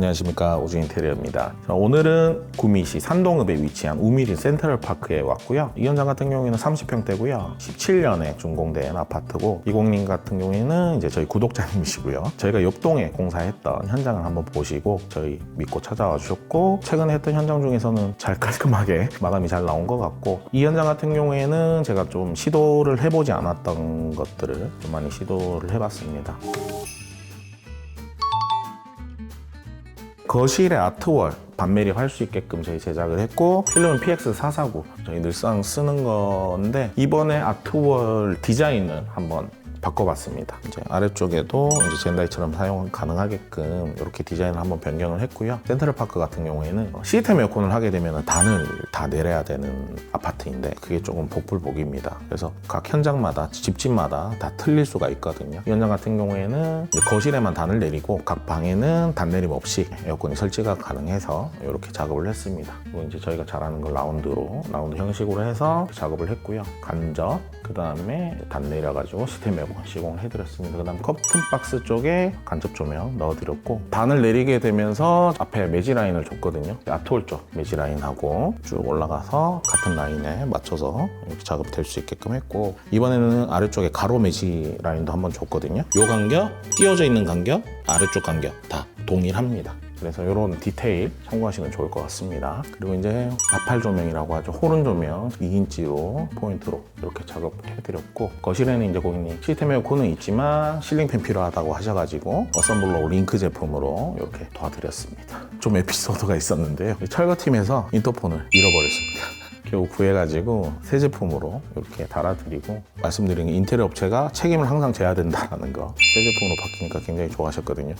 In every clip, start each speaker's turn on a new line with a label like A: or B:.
A: 안녕하십니까, 우주인테리어입니다. 오늘은 구미시 산동읍에 위치한 우미린 센트럴파크에 왔고요. 이 현장 같은 경우에는 30평대고요 17년에 준공된 아파트고, 이공님 같은 경우에는 이제 저희 구독자님이시고요. 저희가 옆동에 공사했던 현장을 한번 보시고 저희 믿고 찾아와 주셨고, 최근에 했던 현장 중에서는 잘 깔끔하게 마감이 잘 나온 것 같고, 이 현장 같은 경우에는 제가 좀 시도를 해보지 않았던 것들을 좀 많이 시도를 해봤습니다. 거실에 아트월 반매립 할 수 있게끔 저희 제작을 했고, 필름은 PX449 저희 늘상 쓰는 건데, 이번에 아트월 디자인을 한번 바꿔봤습니다. 이제 아래쪽에도 이제 젠다이처럼 사용 가능하게끔 이렇게 디자인을 한번 변경을 했고요. 센트럴파크 같은 경우에는 시스템 에어컨을 하게 되면 단을 다 내려야 되는 아파트인데, 그게 조금 복불복입니다. 그래서 각 현장마다 집집마다 다 틀릴 수가 있거든요. 이 현장 같은 경우에는 이제 거실에만 단을 내리고 각 방에는 단 내림 없이 에어컨이 설치가 가능해서 이렇게 작업을 했습니다. 그리고 이제 저희가 잘 아는 걸 라운드 형식으로 해서 작업을 했고요. 간접, 그 다음에 단 내려가지고 시스템 에어컨 시공을 해드렸습니다. 그 다음 커튼 박스 쪽에 간접 조명 넣어드렸고, 단을 내리게 되면서 앞에 매지 라인을 줬거든요. 아트홀 쪽 매지 라인하고 쭉 올라가서 같은 라인에 맞춰서 이렇게 작업될 수 있게끔 했고, 이번에는 아래쪽에 가로 매지 라인도 한번 줬거든요. 요 간격, 띄어져 있는 간격, 아래쪽 간격 다 동일합니다. 그래서 이런 디테일 참고하시면 좋을 것 같습니다. 그리고 이제 나팔 조명이라고 하죠. 호른 조명 2인치로 포인트로 이렇게 작업해드렸고, 거실에는 이제 고객님 시스템 에어컨은 있지만 실링팬 필요하다고 하셔가지고 어썸블러 링크 제품으로 이렇게 도와드렸습니다. 좀 에피소드가 있었는데요. 철거팀에서 인터폰을 잃어버렸습니다. 겨우 구해가지고 새 제품으로 이렇게 달아드리고, 말씀드린 인테리어 업체가 책임을 항상 져야 된다는 거, 새 제품으로 바뀌니까 굉장히 좋아하셨거든요.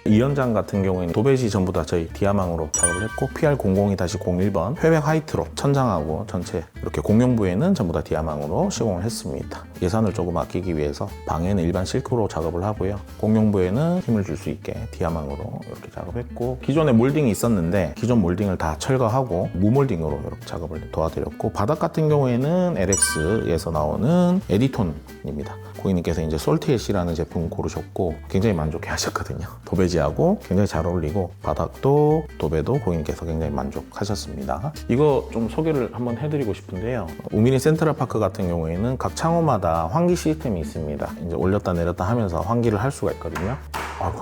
A: 이 현장 같은 경우에는 도배지 전부 다 저희 디아망으로 작업을 했고, PR002-01번 회백 화이트로 천장하고 전체 이렇게 공용부에는 전부 다 디아망으로 시공을 했습니다. 예산을 조금 아끼기 위해서 방에는 일반 실크로 작업을 하고요. 공용부에는 힘을 줄 수 있게 디아망으로 이렇게 작업했고, 기존에 몰딩이 있었는데 기존 몰딩을 다 철거하고 무몰딩으로 이렇게 작업을 도와드렸고, 바닥 같은 경우에는 LX에서 나오는 에디톤입니다. 고객님께서 이제 솔트애쉬라는 제품 고르셨고 굉장히 만족해 하셨거든요. 도배지하고 굉장히 잘 어울리고, 바닥도 도배도 고객님께서 굉장히 만족하셨습니다. 이거 좀 소개를 한번 해드리고 싶은데요. 우미린 센트럴파크 같은 경우에는 각 창호마다 환기 시스템이 있습니다. 이제 올렸다 내렸다 하면서 환기를 할 수가 있거든요. 아이고.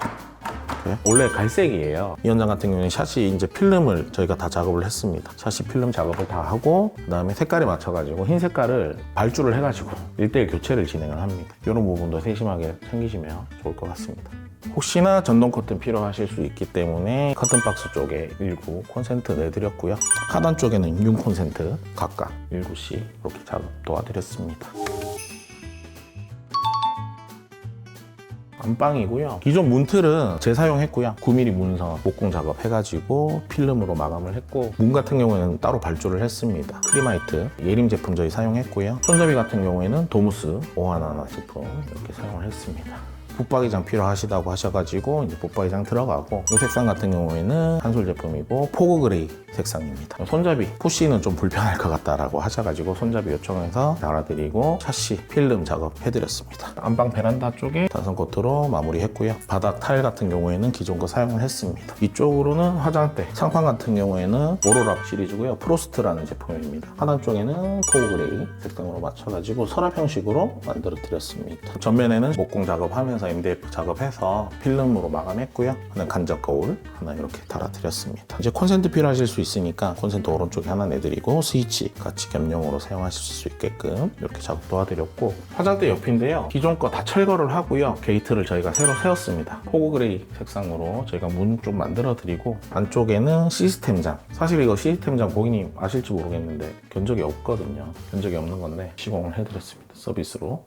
A: 원래 갈색이에요. 이 현장 같은 경우는 샤시 이제 필름을 저희가 다 작업을 했습니다. 샤시 필름 작업을 다 하고, 그 다음에 색깔에 맞춰가지고 흰 색깔을 발주를 해가지고 1:1 교체를 진행을 합니다. 이런 부분도 세심하게 챙기시면 좋을 것 같습니다. 혹시나 전동 커튼 필요하실 수 있기 때문에 커튼 박스 쪽에 19 콘센트 내드렸고요. 하단 쪽에는 6 콘센트 각각 7씩 이렇게 작업 도와드렸습니다. 안방이고요. 기존 문틀은 재사용했고요. 9mm 문서 목공 작업 해가지고 필름으로 마감을 했고, 문 같은 경우에는 따로 발주를 했습니다. 크리마이트 예림 제품 저희 사용했고요. 손잡이 같은 경우에는 도무스 511 제품 이렇게 사용을 했습니다. 붙박이장 필요하시다고 하셔가지고 이제 붙박이장 들어가고, 이 색상 같은 경우에는 한솔 제품이고 포그 그레이 색상입니다. 손잡이 푸시는 좀 불편할 것 같다라고 하셔가지고 손잡이 요청해서 달아드리고 샤시 필름 작업해드렸습니다. 안방 베란다 쪽에 단선 코트로 마무리했고요. 바닥 타일 같은 경우에는 기존 거 사용을 했습니다. 이쪽으로는 화장대 상판 같은 경우에는 오로라 시리즈고요. 프로스트라는 제품입니다. 하단 쪽에는 포그 그레이 색상으로 맞춰가지고 서랍 형식으로 만들어 드렸습니다. 전면에는 목공 작업하면서 MDF 작업해서 필름으로 마감했고요. 하나 간접 거울 하나 이렇게 달아드렸습니다. 이제 콘센트 필요하실 수 있으니까 콘센트 오른쪽에 하나 내드리고, 스위치 같이 겸용으로 사용하실 수 있게끔 이렇게 작업 도와드렸고, 화장대 옆인데요. 기존 거 다 철거를 하고요. 게이트를 저희가 새로 세웠습니다. 포그 그레이 색상으로 저희가 문 좀 만들어 드리고, 안쪽에는 시스템장, 사실 이거 시스템장 고객님 아실지 모르겠는데 견적이 없거든요. 견적이 없는 건데 시공을 해드렸습니다. 서비스로.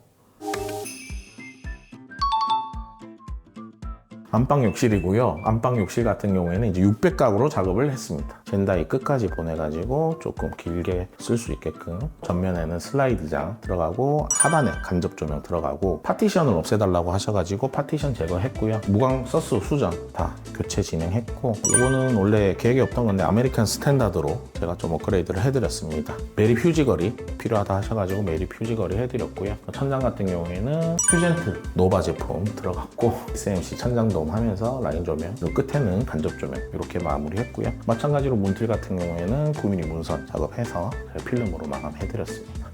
A: 안방 욕실이고요. 안방 욕실 같은 경우에는 이제 600가구로 작업을 했습니다. 젠다이 끝까지 보내가지고 조금 길게 쓸 수 있게끔 전면에는 슬라이드장 들어가고, 하단에 간접 조명 들어가고, 파티션을 없애달라고 하셔가지고 파티션 제거했고요. 무광 서스 수전 다 교체 진행했고, 이거는 원래 계획이 없던 건데 아메리칸 스탠다드로 제가 좀 업그레이드를 해드렸습니다. 매립 휴지거리 필요하다 하셔가지고 매립 휴지거리 해드렸고요. 천장 같은 경우에는 퓨젠트 노바 제품 들어갔고, SMC 천장도 점하면서 라인 조명, 그리고 끝에는 간접 조명 이렇게 마무리했고요. 마찬가지로 문틀 같은 경우에는 9mm 문선 작업해서 필름으로 마감해드렸습니다.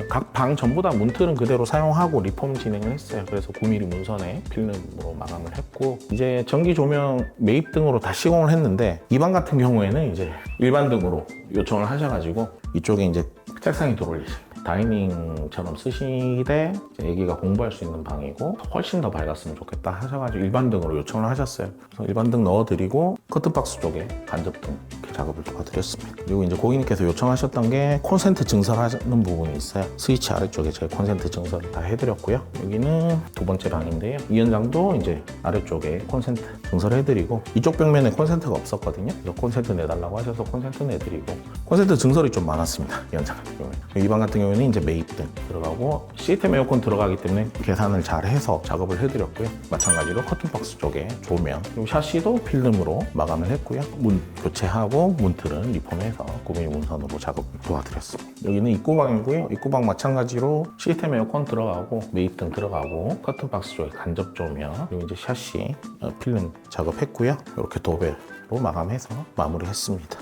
A: 각 방 전부 다 문틀은 그대로 사용하고 리폼 진행을 했어요. 그래서 9mm 문선에 필름으로 마감을 했고, 이제 전기 조명 매입 등으로 다 시공을 했는데, 이 방 같은 경우에는 이제 일반 등으로 요청을 하셔가지고 이쪽에 이제 책상이 들어올리십니다. 다이닝처럼 쓰시되 이제 애기가 공부할 수 있는 방이고 훨씬 더 밝았으면 좋겠다 하셔가지고 일반 등으로 요청을 하셨어요. 그래서 일반 등 넣어드리고 커튼박스 쪽에 간접등 이렇게 작업을 도와드렸습니다. 그리고 이제 고객님께서 요청하셨던 게 콘센트 증설하는 부분이 있어요. 스위치 아래쪽에 제가 콘센트 증설을 다 해드렸고요. 여기는 두 번째 방인데요. 이 현장도 이제 아래쪽에 콘센트 증설해드리고, 이쪽 벽면에 콘센트가 없었거든요. 그래서 콘센트 내달라고 하셔서 콘센트 내드리고, 콘센트 증설이 좀 많았습니다. 이 현장 같은 경우에. 이 방 같은 경우에는 이제 매입등 들어가고 시스템 에어컨 들어가기 때문에 계산을 잘 해서 작업을 해드렸고요. 마찬가지로 커튼박스 쪽에 조명, 그리고 샤시도 필름으로 마감을 했고요. 문 교체하고 문틀은 리폼해서 9mm 문선으로 작업을 도와드렸습니다. 여기는 입구방이고요. 입구방 마찬가지로 시스템 에어컨 들어가고 매입등 들어가고 커튼박스 쪽에 간접 조명, 그리고 이제 샤시 필름 작업했고요. 이렇게 도배로 마감해서 마무리했습니다.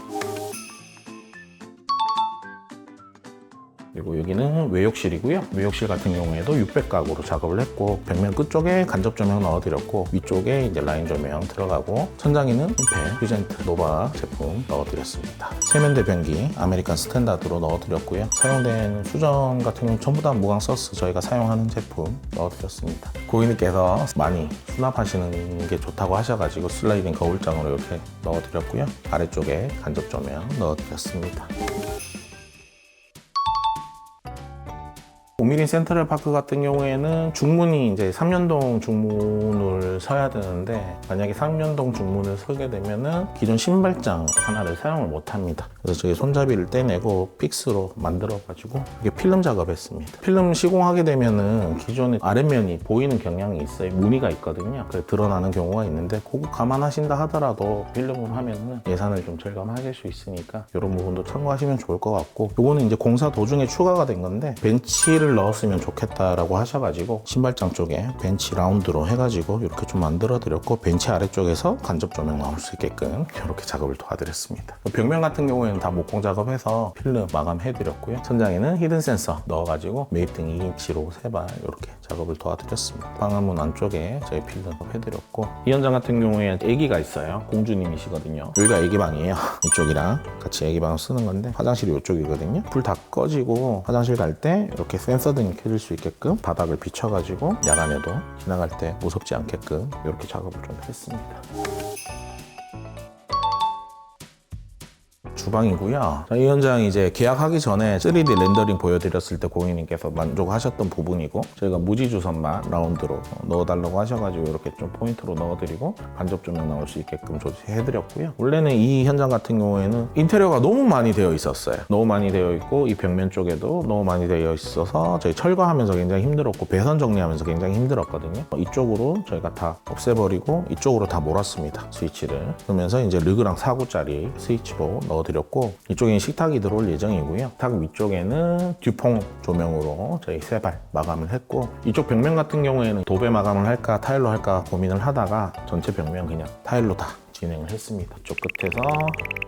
A: 그리고 여기는 외욕실이고요. 외욕실 같은 경우에도 600가구로 작업을 했고, 벽면 끝쪽에 간접 조명 넣어드렸고, 위쪽에 이제 라인 조명 들어가고, 천장에는 임페, 퓨젠트, 노바 제품 넣어드렸습니다. 세면대 변기 아메리칸 스탠다드로 넣어드렸고요. 사용된 수전 같은 경우는 전부 다 무광 서스 저희가 사용하는 제품 넣어드렸습니다. 고객님께서 많이 수납하시는 게 좋다고 하셔가지고 슬라이딩 거울장으로 이렇게 넣어드렸고요. 아래쪽에 간접 조명 넣어드렸습니다. 오미린 센트럴파크 같은 경우에는 중문이 이제 3년동 중문을 서야 되는데, 만약에 3년동 중문을 서게 되면은 기존 신발장 하나를 사용을 못 합니다. 그래서 저희 손잡이를 떼내고 픽스로 만들어가지고 이게 필름 작업했습니다. 필름 시공하게 되면은 기존의 아랫면이 보이는 경향이 있어요. 무늬가 있거든요. 그래서 드러나는 경우가 있는데, 그거 감안하신다 하더라도 필름으로 하면은 예산을 좀 절감하실 수 있으니까 이런 부분도 참고하시면 좋을 것 같고, 요거는 이제 공사 도중에 추가가 된 건데, 벤치를 넣었으면 좋겠다라고 하셔가지고 신발장 쪽에 벤치 라운드로 해가지고 이렇게 좀 만들어 드렸고, 벤치 아래쪽에서 간접 조명 나올 수 있게끔 이렇게 작업을 도와드렸습니다. 벽면 같은 경우에는 다 목공 작업해서 필름 마감해 드렸고요. 천장에는 히든 센서 넣어가지고 매입등 2인치로 3발 이렇게 작업을 도와드렸습니다. 방화문 안쪽에 저희 필름 해드렸고, 이 현장 같은 경우에 아기가 있어요. 공주님이시거든요. 여기가 아기방이에요. 이쪽이랑 같이 아기방을 쓰는 건데, 화장실이 이쪽이거든요. 불 다 꺼지고 화장실 갈 때 이렇게 센서등이 켜질 수 있게끔 바닥을 비춰가지고 야간에도 지나갈 때 무섭지 않게끔 이렇게 작업을 좀 했습니다. 주방이고요. 이 현장 이제 계약하기 전에 3D 렌더링 보여드렸을 때 고객님께서 만족하셨던 부분이고, 저희가 무지주선만 라운드로 넣어달라고 하셔가지고 이렇게 좀 포인트로 넣어드리고 간접 조명 나올 수 있게끔 조치해드렸고요. 원래는 이 현장 같은 경우에는 인테리어가 너무 많이 되어 있었어요. 너무 많이 되어 있고, 이 벽면 쪽에도 너무 많이 되어 있어서 저희 철거하면서 굉장히 힘들었고, 배선 정리하면서 굉장히 힘들었거든요. 이쪽으로 저희가 다 없애버리고 이쪽으로 다 몰았습니다. 스위치를. 그러면서 이제 르그랑 4구짜리 스위치로 넣어드렸고, 이쪽에는 식탁이 들어올 예정이고요. 식탁 위쪽에는 듀퐁 조명으로 저희 3발 마감을 했고, 이쪽 벽면 같은 경우에는 도배 마감을 할까 타일로 할까 고민을 하다가 전체 벽면 그냥 타일로 다 진행을 했습니다. 이쪽 끝에서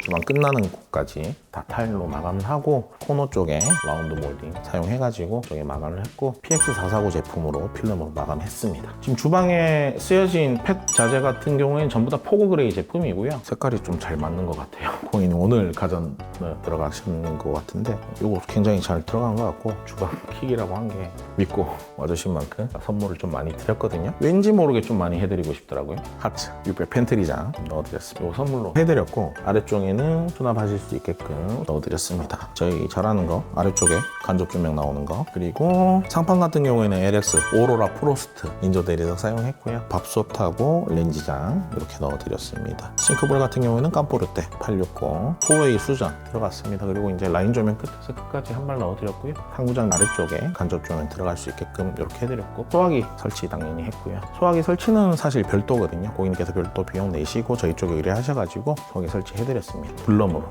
A: 주방 끝나는 곳까지 다 타일로 마감을 하고, 코너 쪽에 라운드 몰딩 사용해가지고 쪽에 마감을 했고, PX449 제품으로 필름으로 마감했습니다. 지금 주방에 쓰여진 펫 자재 같은 경우에는 전부 다 포그 그레이 제품이고요. 색깔이 좀 잘 맞는 것 같아요. 고객님 오늘 가전 들어가시는 것 같은데, 이거 굉장히 잘 들어간 것 같고, 주방 킥이라고 한 게 믿고 와주신 만큼 선물을 좀 많이 드렸거든요. 왠지 모르게 좀 많이 해드리고 싶더라고요. 하트 600 팬트리장 넣어드렸습니다. 이거 선물로 해드렸고, 아래쪽에는 수납하실 수 있게끔 넣어드렸습니다. 저희 잘하는 거 아래쪽에 간접 조명 나오는 거, 그리고 상판 같은 경우에는 LX 오로라 프로스트 인조 대리석 사용했고요. 밥솥하고 렌지장 이렇게 넣어드렸습니다. 싱크볼 같은 경우에는 깜포르테 860 4웨이 수전 들어갔습니다. 그리고 이제 라인 조명 끝에서 끝까지 한 발 넣어드렸고요. 상부장 아래쪽에 간접 조명 들어갈 수 있게끔 이렇게 해드렸고, 소화기 설치 당연히 했고요. 소화기 설치는 사실 별도거든요. 고객님께서 별도 비용 내시고 저희 쪽에 의뢰하셔가지고 소화기 설치해드렸습니다. 블럼으로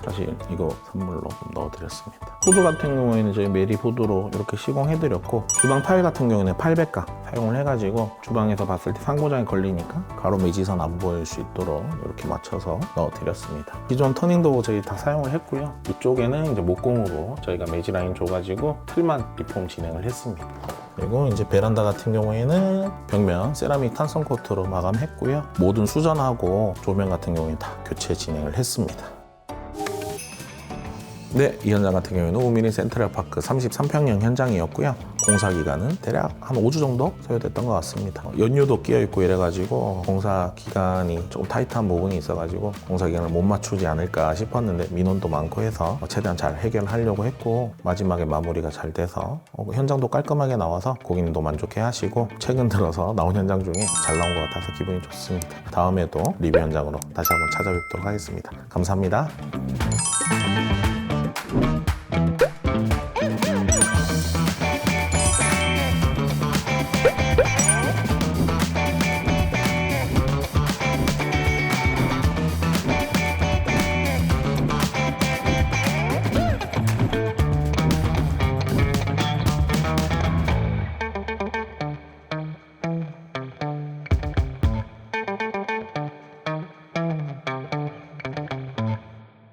A: 사실 이거 선물로 좀 넣어드렸습니다. 후드 같은 경우에는 저희 메리 후드로 이렇게 시공해드렸고, 주방 타일 같은 경우에는 800가 사용을 해가지고 주방에서 봤을 때 상고장에 걸리니까 가로 매지선 안 보일 수 있도록 이렇게 맞춰서 넣어드렸습니다. 기존 터닝도 저희 다 사용을 했고요. 이쪽에는 이제 목공으로 저희가 매지 라인 줘가지고 틀만 리폼 진행을 했습니다. 그리고 이제 베란다 같은 경우에는 벽면 세라믹 탄성 코트로 마감했고요. 모든 수전하고 조명 같은 경우에는 다 교체 진행을 했습니다. 네, 이 현장 같은 경우에는 우미린 센트럴파크 33평형 현장이었고요. 공사 기간은 대략 한 5주 정도 소요됐던 것 같습니다. 연휴도 끼어 있고 이래가지고 공사 기간이 조금 타이트한 부분이 있어가지고 공사 기간을 못 맞추지 않을까 싶었는데 민원도 많고 해서 최대한 잘 해결하려고 했고, 마지막에 마무리가 잘 돼서 현장도 깔끔하게 나와서 고객님도 만족해 하시고, 최근 들어서 나온 현장 중에 잘 나온 것 같아서 기분이 좋습니다. 다음에도 리뷰 현장으로 다시 한번 찾아뵙도록 하겠습니다. 감사합니다.